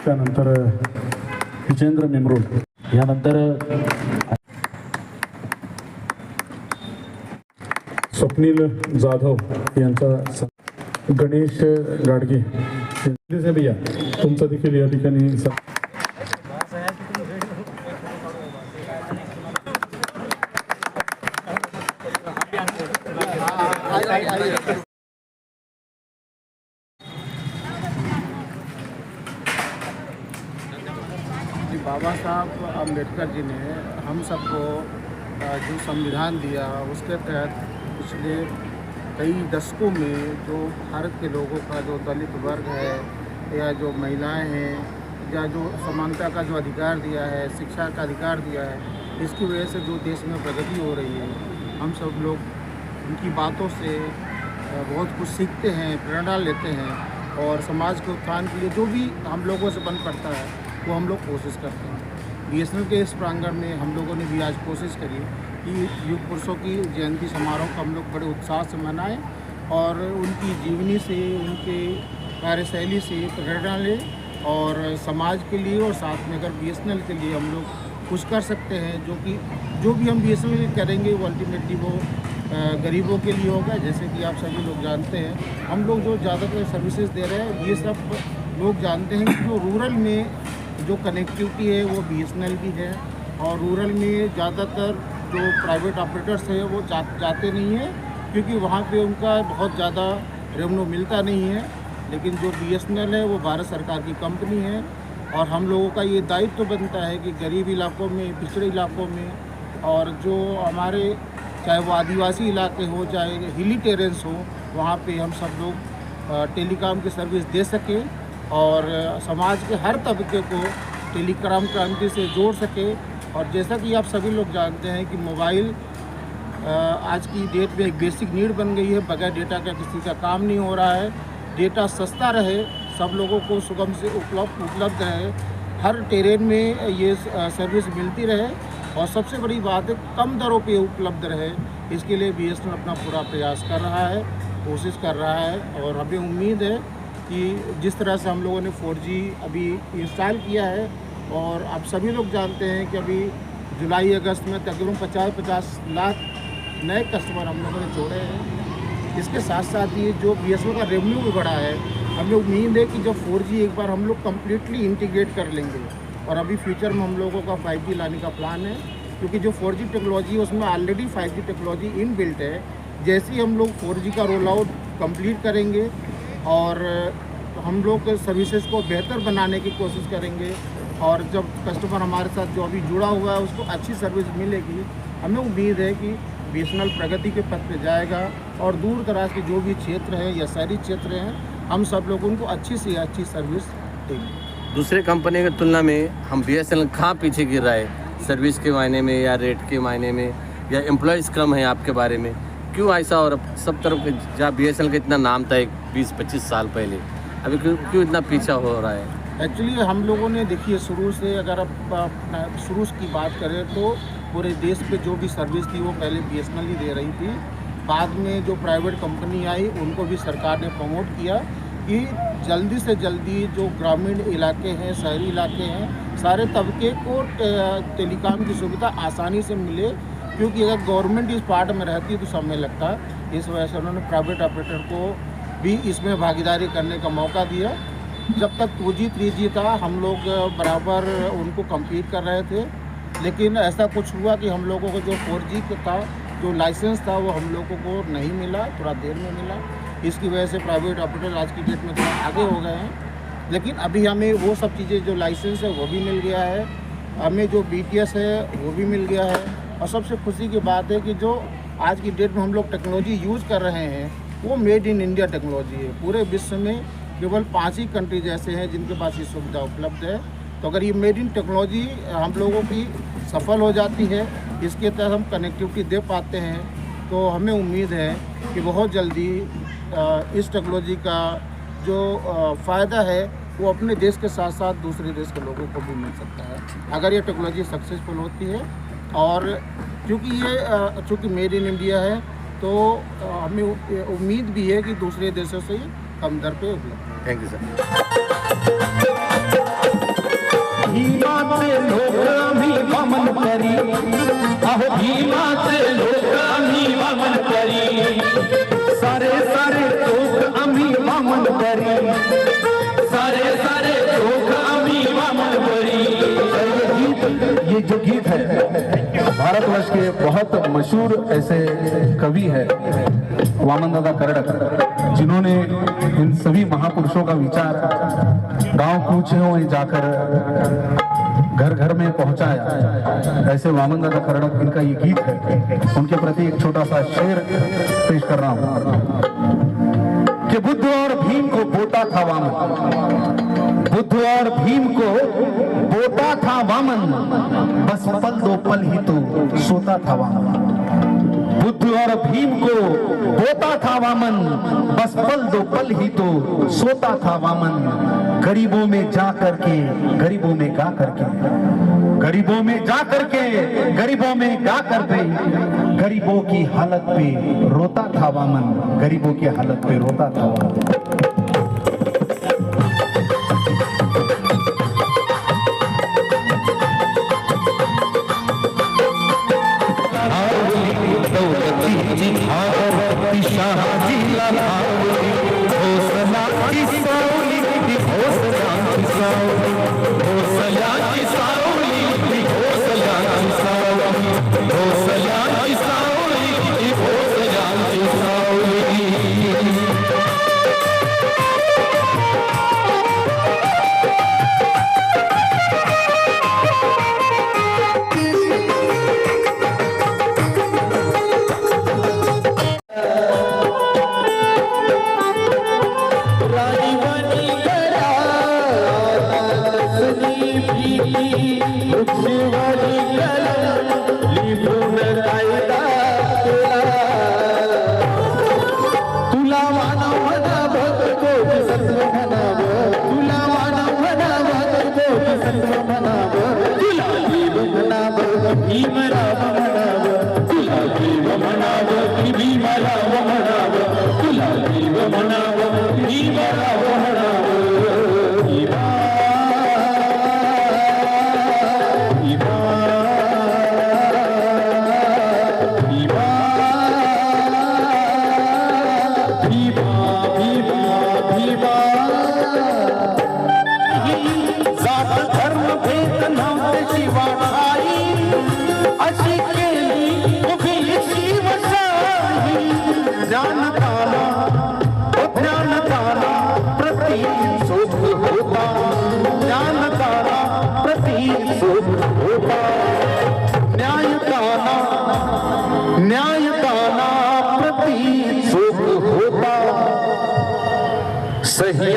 त्यानंतर विजेंद्र मेमरूड, यानंतर स्वप्नील जाधव यांचा, गणेश गाडगे भैया तुमचा देखील या ठिकाणी बाबा साहब अम्बेडकर जी ने हम सबको जो संविधान दिया उसके तहत पिछले कई दशकों में जो भारत के लोगों का जो दलित वर्ग है या जो महिलाएं हैं या जो समानता का जो अधिकार दिया है, शिक्षा का अधिकार दिया है, इसकी वजह से जो देश में प्रगति हो रही है, हम सब लोग उनकी बातों से बहुत कुछ सीखते हैं, प्रेरणा लेते हैं और समाज के उत्थान के लिए जो भी हम लोगों से बन पड़ता है वो हम लोग कोशिश करते हैं। BSNL के इस प्रांगण में हम लोगों ने भी आज कोशिश करी कि युग पुरुषों की जयंती समारोह को हम लोग बड़े उत्साह से मनाएं और उनकी जीवनी से, उनके कार्यशैली से प्रेरणा लें और समाज के लिए और साथ में अगर BSNL के लिए हम लोग कुछ कर सकते हैं, जो भी हम BSNL करेंगे वो अल्टीमेटली वो गरीबों के लिए होगा। जैसे कि आप सभी लोग जानते हैं, हम लोग जो ज़्यादातर सर्विसेज दे रहे हैं ये सब लोग जानते हैं कि जो रूरल में जो कनेक्टिविटी है वो BSNL की है और रूरल में ज़्यादातर जो प्राइवेट ऑपरेटर्स हैं वो जाते नहीं हैं क्योंकि वहाँ पे उनका बहुत ज़्यादा रेवेन्यू मिलता नहीं है। लेकिन जो BSNL है वो भारत सरकार की कंपनी है और हम लोगों का ये दायित्व तो बनता है कि गरीब इलाकों में, पिछड़े इलाकों में और जो हमारे चाहे वो आदिवासी इलाके हो चाहे हिली टेरेंस हो, वहाँ पे हम सब लोग टेलीकॉम की सर्विस दे सकें और समाज के हर तबके को टेलीकॉम क्रांति से जोड़ सके। और जैसा कि आप सभी लोग जानते हैं कि मोबाइल आज की डेट में एक बेसिक नीड बन गई है। बगैर डेटा का किसी का काम नहीं हो रहा है। डेटा सस्ता रहे, सब लोगों को सुगम से उपलब्ध रहे, हर टेरेन में ये सर्विस मिलती रहे और सबसे बड़ी बात है कम दरों पे उपलब्ध रहे। इसके लिए BSNL अपना पूरा प्रयास कर रहा है, कोशिश कर रहा है और हमें उम्मीद है कि जिस तरह से हम लोगों ने 4G अभी इंस्टॉल किया है और आप सभी लोग जानते हैं कि अभी जुलाई अगस्त में तकरीबन 50 लाख नए कस्टमर हम लोगों ने जोड़े हैं। इसके साथ साथ ये जो BSNL का रेवेन्यू भी बढ़ा है, हमें उम्मीद है कि जब 4G एक बार हम लोग कम्प्लीटली इंटीग्रेट कर लेंगे और अभी फ्यूचर में हम लोगों का 5G लाने का प्लान है क्योंकि जो 4G टेक्नोलॉजी है उसमें ऑलरेडी 5G टेक्नोलॉजी इनबिल्ट है। जैसे ही हम लोग 4G का रोल आउट कम्प्लीट करेंगे और हम लोग सर्विसेज को बेहतर बनाने की कोशिश करेंगे और जब कस्टमर हमारे साथ जो अभी जुड़ा हुआ है उसको अच्छी सर्विस मिलेगी, हमें उम्मीद है कि BSNL प्रगति के पथ पे जाएगा और दूर दराज के जो भी क्षेत्र हैं या शहरी क्षेत्र हैं, हम सब लोग उनको अच्छी से अच्छी सर्विस देंगे। दूसरे कंपनी की तुलना में हम BSNL कहाँ पीछे गिर रहा है, सर्विस के मायने में या रेट के मायने में या एम्प्लॉयज़ कम है आपके बारे में, क्यों ऐसा? और सब तरफ जहाँ BSNL का इतना नाम था 20-25 साल पहले, अभी क्यों इतना पीछा हो रहा है? एक्चुअली हम लोगों ने देखिए शुरू से अगर आप शुरू की बात करें तो पूरे देश पे जो भी सर्विस थी वो पहले BSNL ही दे रही थी। बाद में जो प्राइवेट कंपनी आई उनको भी सरकार ने प्रमोट किया कि जल्दी से जल्दी जो ग्रामीण इलाके हैं, शहरी इलाके हैं, सारे तबके को टेलीकॉम की सुविधा आसानी से मिले क्योंकि अगर गवर्नमेंट इस पार्ट में रहती तो समय लगता। इस वजह से उन्होंने प्राइवेट ऑपरेटर को भी इसमें भागीदारी करने का मौका दिया। जब तक 2G 3G था हम लोग बराबर उनको कम्पीट कर रहे थे, लेकिन ऐसा कुछ हुआ कि हम लोगों को जो 4G का जो लाइसेंस था वो हम लोगों को नहीं मिला, थोड़ा देर में मिला। इसकी वजह से प्राइवेट ऑपरेटर आज की डेट में थोड़ा आगे हो गए हैं, लेकिन अभी हमें वो सब चीज़ें जो लाइसेंस है वो भी मिल गया है, हमें जो BTS है वो भी मिल गया है। और सबसे खुशी की बात है कि जो आज की डेट में हम लोग टेक्नोलॉजी यूज़ कर रहे हैं वो मेड इन इंडिया टेक्नोलॉजी है। पूरे विश्व में केवल 5 ही कंट्रीज ऐसे हैं जिनके पास ये सुविधा उपलब्ध है। तो अगर ये मेड इन टेक्नोलॉजी हम लोगों की सफल हो जाती है, इसके तहत हम कनेक्टिविटी दे पाते हैं, तो हमें उम्मीद है कि बहुत जल्दी इस टेक्नोलॉजी का जो फ़ायदा है वो अपने देश के साथ साथ दूसरे देश के लोगों को भी मिल सकता है अगर ये टेक्नोलॉजी सक्सेसफुल होती है। और क्योंकि ये चूँकि मेड इन इंडिया है तो हमें उम्मीद भी है कि दूसरे देशों से कम दर पे उपलब्ध है। Thank you sir. भीमाचे लोक आम्ही वामन करी, अहो भीमाचे लोक आम्ही वामन करी, सारे सारे लोक आम्ही वामन करी, सारे सारे लोक आम्ही वामन करी। ये जो गीत है भारतवर्ष के बहुत मशहूर ऐसे कवि है वामन दादा करडक, जिन्होंने इन सभी महापुरुषों का विचार गांव कूचों में जाकर घर घर में पहुंचाया। ऐसे वामन दादा करडक, इनका ये गीत है, उनके प्रति एक छोटा सा शेर पेश कर रहा हूं कि बुद्ध और भीम को बोता था वामन, बुद्ध और भीम को बोता था वामन, बस पल दो पल ही तो सोता था वामन। बुद्ध और भीम को बोता था वामन, बस पल दो पल ही तो सोता था वामन। गरीबों में जा करके, गरीबों में गा करके, गरीबों में जा करके, गरीबों में गा करके, गरीबों की हालत पे रोता था वामन, गरीबों की हालत पे रोता था वामन।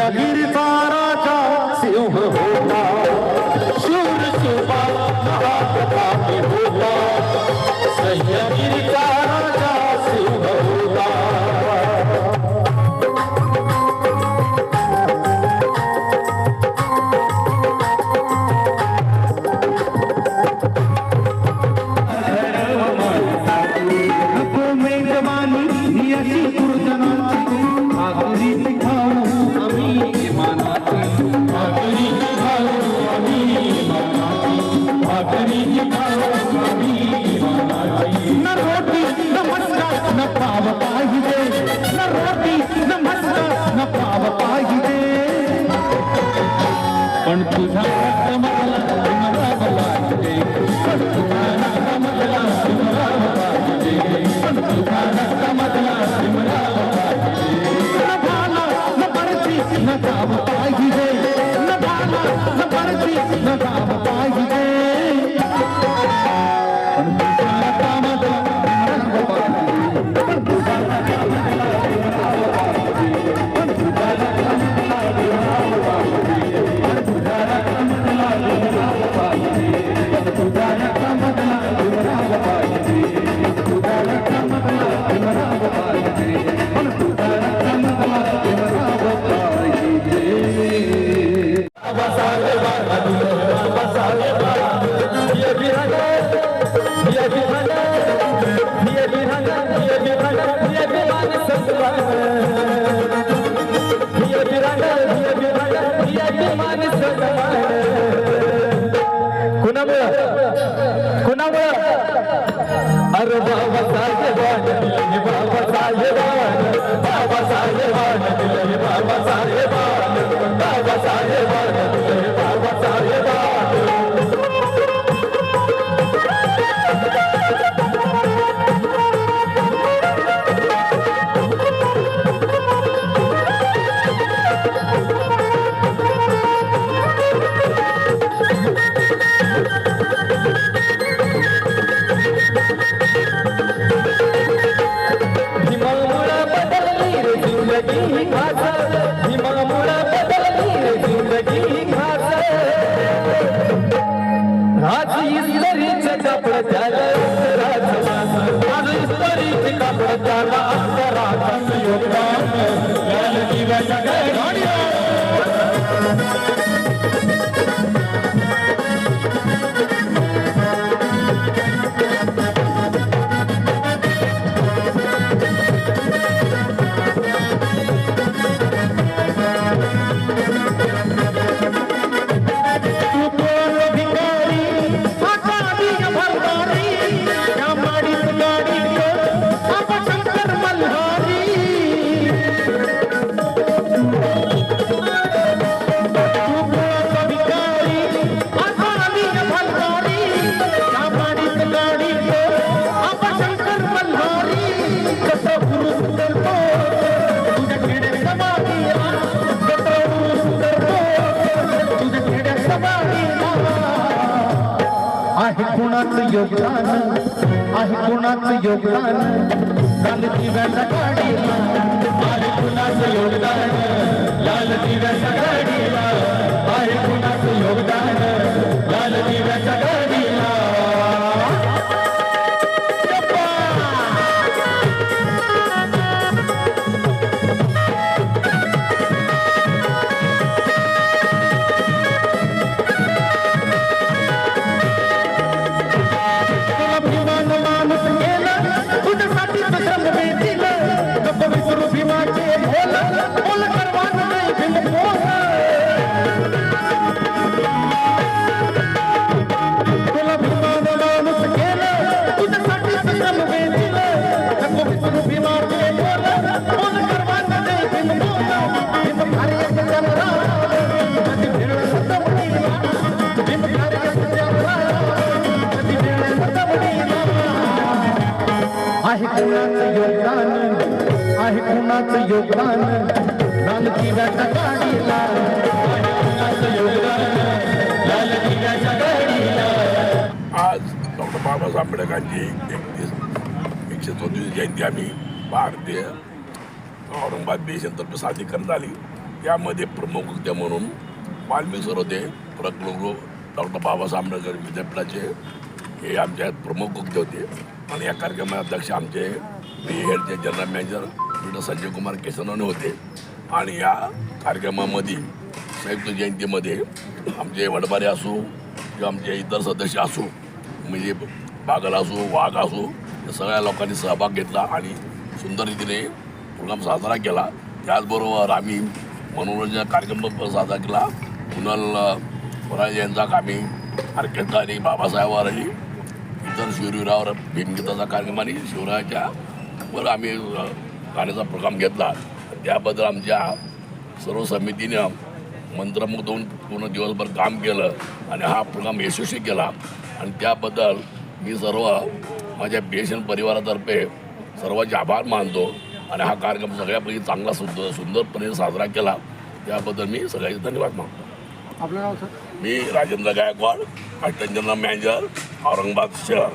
गिरता राजा सिंह होता, शूर सुबा महाप्रताप होता, सह्य गिरता राजा सिंह होता। पण तुझा मला पाहिजे, पण तुझा मला पाहिजे, पण तुझा मला पाहिजे, न भाला न परची न गाव पाहिजे, न भाला न परची न गाव पाहिजे। कुणामुळं अरे बाबासाहेबान दिले बाबासाहेबान बाबासाहेबान दिले बाबासाहेबान बाबासाहेबान दिले बाबासाहेबान योगदान आहे कुणाचं योगदान लाल दिव्याच्या गाडीला आहे कुणाचं योगदान लाल दिव्याच्या गाडीला आहे कुणाचं योगदान लाल दिव्याच्या गाडीला आहे कुणाचं योगदान आहे कुणाचं योगदान लाल दिव्याच्या गाडीला आहे कुणाचं योगदान लाल दिव्याच्या गाडीला आज डॉक्टर बाबासाहेब आंबेडकरांची 134वी जयंती आम्ही भारतीय औरंगाबाद बेशनतर्फे साजरी करण्यात आली. यामध्ये प्रमुख वक्ते म्हणून वाल्मिक सर होते. प्रकल्प डॉक्टर बाबासाहेब आंबेडकर विद्यापीठाचे हे आमच्या प्रमुख वक्ते होते आणि या कार्यक्रमात अध्यक्ष आमचे BEDचे general manager doctor Sanjay Kumar Kesanwane होते. आणि या कार्यक्रमामध्ये संयुक्त जयंतीमध्ये आमचे वडबारे असो किंवा आमचे इतर सदस्य असो म्हणजे बागल असो वाघ असो या सगळ्या लोकांनी सहभाग घेतला आणि सुंदर रीतीने प्रोग्राम साजरा केला. त्याचबरोबर आम्ही मनोरंजन कार्यक्रम साजरा केला. कुणाल पराजे यांचा आम्ही ऑर्केस्ट्रा आणि बाबासाहेबावर आणि इतर शिवरायावर भीमगीताचा कार्यक्रम आणि शिवरायाच्या वर आम्ही गाण्याचा प्रोग्राम घेतला. त्याबद्दल आमच्या सर्व समितीनं मंत्रमुग्ध होऊन पूर्ण दिवसभर काम केलं आणि हा प्रोग्राम यशस्वी केला. आणि त्याबद्दल मी सर्व माझ्या BSN परिवारातर्फे सर्वांचे आभार मानतो. आणि हा कार्यक्रम सगळ्यापैकी चांगला सुंदरपणे साजरा केला त्याबद्दल मी सगळ्यांचे धन्यवाद मानतो. आपलं नाव सर? मी Rajendra Gaikwad, assistant general manager Aurangabad शहर.